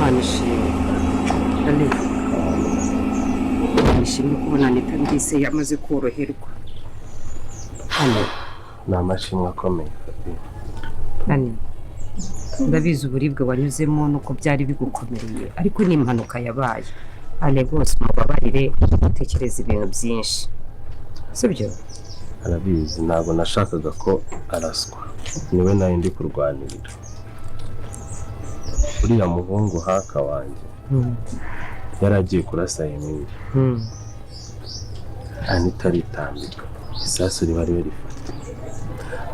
Imana ishimwe. Ale, nishimye kubona Anita mbese yamaze koroherwa. Hano ni amashimwe akomeye. Nani, ndabizi uburibwe wanyuzemo nuko byari bigukomereye, ariko ni impanuka yabaye. Ale rwose umubabarire, utekereza ibintu byinshi, sibyo? Arabizi, ntabwo nashakaga ko araswa, niwe nari ndi kurwanirira. Uriya muhungu haka wanjye yaragiye kurasa Emile. Anita aritambika, isasu riba ribe rifata,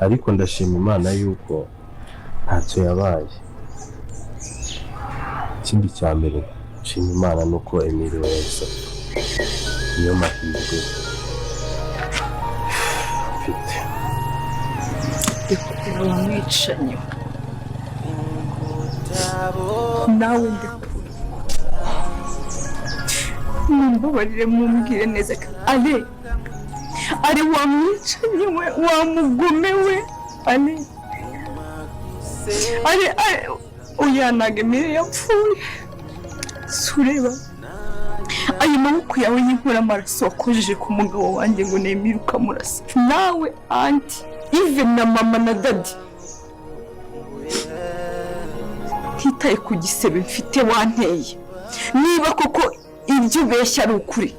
ariko ndashima Imana yuko ntacyo yabaye. Ikindi cya mbere nshima Imana nuko Emile wese niyo mahirwe mfite. Wamwicanyi nawe mumbabarire mumbwire neza Ale wamwicanyi we, wamugome we, Ale uyanaga Emile yapfuye. Sureba ayo maboko yawe yinkura amaraso wakojeje ku mugabo wanjye ngo Emile ukamurasa. Nawe anti even na mama na dadi hitaye ku gisebe mfite wanteye. Niba koko ibyo ubeshya ari ukuri,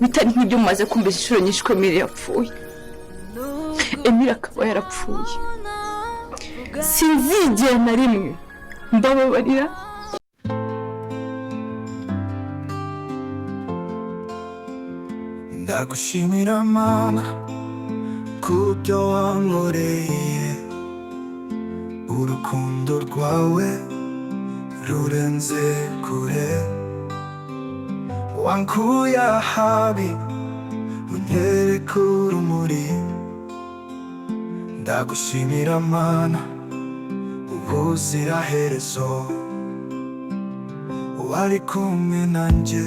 bitari nk'ibyo umaze kumvise inshuro nyinshi ko Emile yapfuye, Emile akaba yarapfuye, sinzigera na rimwe mbababarira. Ndagushimira Mana kubyo wankoreye, urukundo rwawe rurenze kure, wankuye ahabi untereka urumuri. Ndagushimira Mana ubuziraherezo, wari kumwe nanjye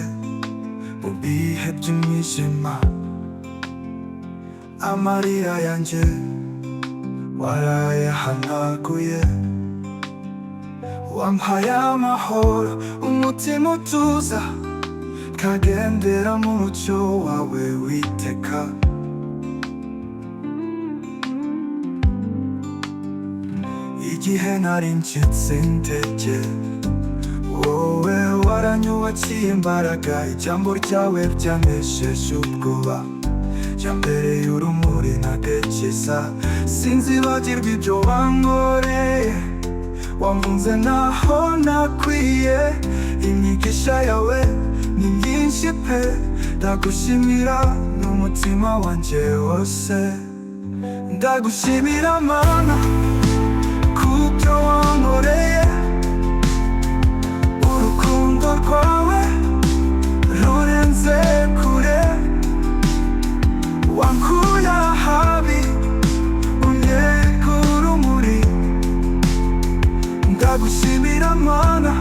mu bihe by'umwijima. Amarira yanjye warayahanaguye, wampaye amahoro, umutima utuza, kagendera mu mucyo wawe witeka. Igihe nari ncitse intege, wowe waranyubakiye imbaraga, ijambo ryawe ryanesheje ubwoba. Jambere y'urumuri ntatekereza, sinzibagirwa ibyo wankoreye, wankunze naho nakwiye. Imigisha yawe ni myinshi pe, ndagushimira n'umutima wanjye wose. Ndagushimira Mana kubyo wankoreye, urukundo rwawe rurenze kure, wankuye ahabi untereka urumuri. Ndagushimira Mana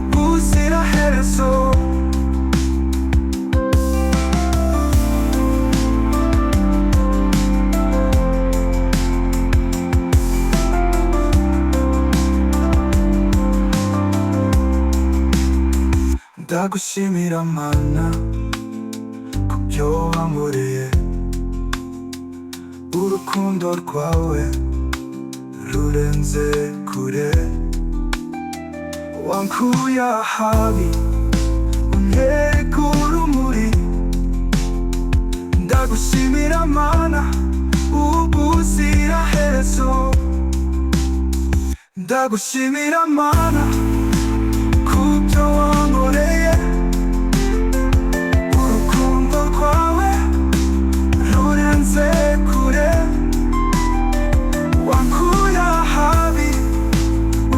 ubuziraherezo, ndagushimira Mana kubyo wankoreye, urukundo rwawe rurenze kure, wankuye ahabi untereka urumuri. Ndagushimira Mana ubuziraherezo, ndagushimira Mana kubyo wankoreye, urukundo rwawe rurenze kure, wankuye ahabi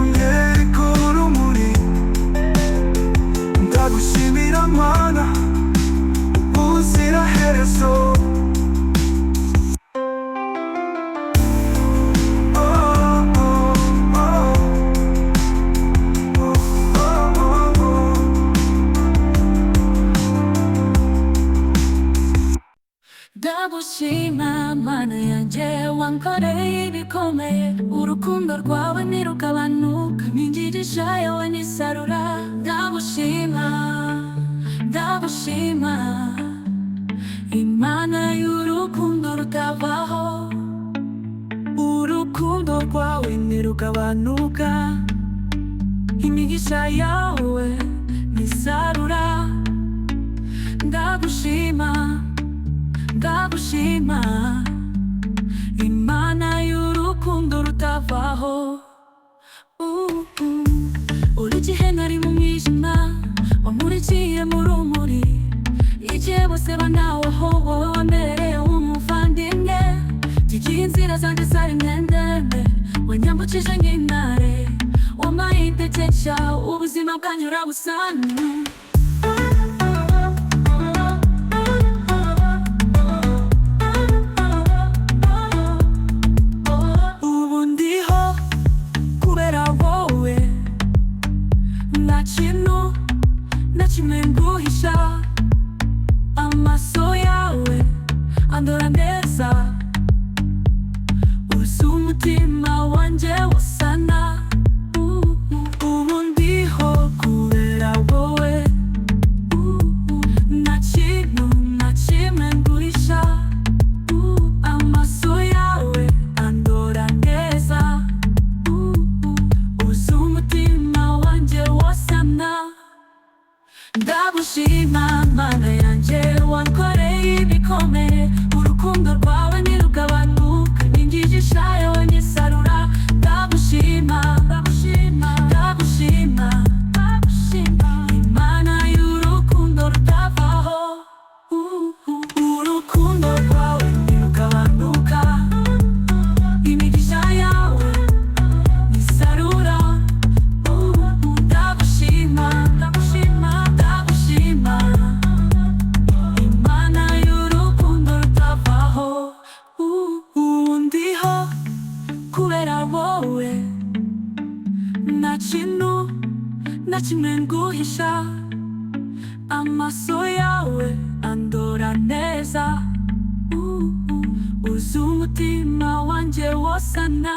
untereka urumuri. Ndagushimira Mana ubuziraherezo. Ndagushima mana yanjye wankoreye ibikomeye urukundo rwawe ntirugabanuka n'injirisha yawe nisarura ndagushima ndagushima imana y'urukundo rutavaho urukundo rwawe ntirugabanuka imigisha yawe nisarura ndagushima ndagushima imana y'urukundo rutavaho uri igihe nari mu mwijima wamurikiye mu rumuri igihe bose banaweho wowe wambereye umuvandimwe igihe inzira zanjye zari ndende wanyambukije nk'intare wampaye intege nshya ubuzima bwanyura busana Nachimenguhisha amaso yawe andora neza uzi umutima wanje usana ubu ndiho kubera wowe nachimenguhisha amaso yawe andora neza uzi umutima wanje wasana ndagushima mana yanjye wankoreye ibikomeye urukundo rwawe ntirugabanuka n'injigisha yawe nisarura ndagushima ndagushima ndagushima ndagushima imana y'urukundo rutavaho urukundo rwawe ntirugabanuka imigisha yawe nisarura ndagushima ndagushima imana y'urukundo rutavaho undiho kubera wowe nta kintu na kimwe nguhisha amaso yawe andora neza uzi umutima wanjye wosana